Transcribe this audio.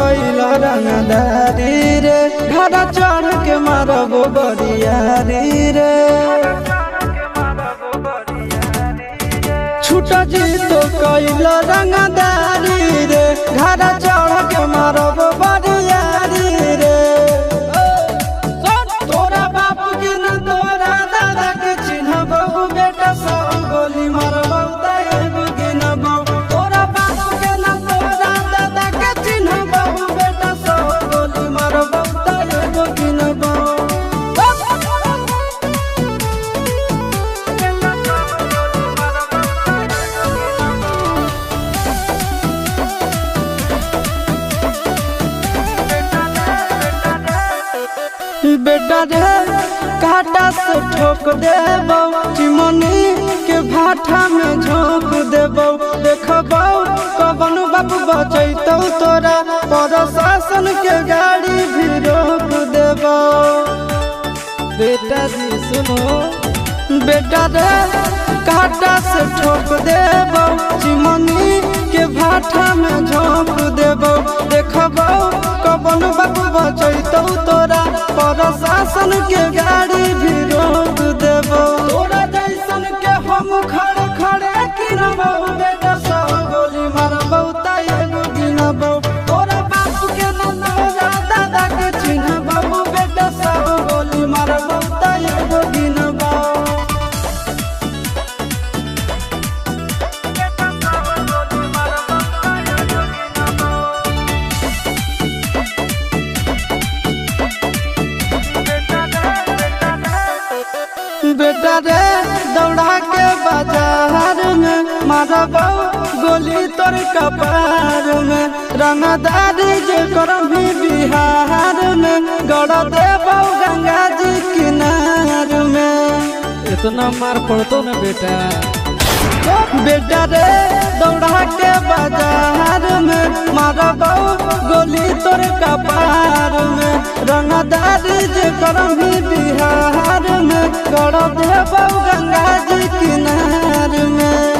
कैल रंगदारी रे घर चढ़ के मारबो बरियारी रे छूटा जी तो कैल रंगदारी रे घर चढ़ के मारबो बरियारी रे तोरा बाप के न तोरा दादा के चिन्हबो बेटा सब गोली मारबो एगो गिनबो तोरा बाप के न तोरा दादा के चिन्हबो बेटा सब गोली मारबो एगो गिनबो बेटा रे काटा से ठोक देबो चिमनी के भाटा में झोंक देबो देखबो कवन बाप बचैतौ तोरा प्रशासन के गाड़ी भी रोक देबो बेटा जी सुनो बेटा रे काटा से ठोक देबो चिमनी के भाटा में झोंक देबो देखबो कवन बाप बचैतौ तोरा प्रशासन के गाड़ी भी रोक देबो तोरा जैसन के हम खड़े खड़े गिनबो बेटा सब गोली मारबो एगो गिनबो तोरा बाप के न तोरा दादा के चिन्हबो बेटा सब गोली मारबो एगो गिनबो बेटा रे दौड़ा के बाजार में मारबो गोली तोर कपार में रंगदारी जे करम भी बिहार में गड़ देबो गंगा जी किनार में इतना मार पड़तो ना बेटा बेटा रे दौड़ा के बाजार में मारबो गोली तोर कपार में रंगदारी जे करम भी बिहार में गड़ देबो गंगा जी किनार में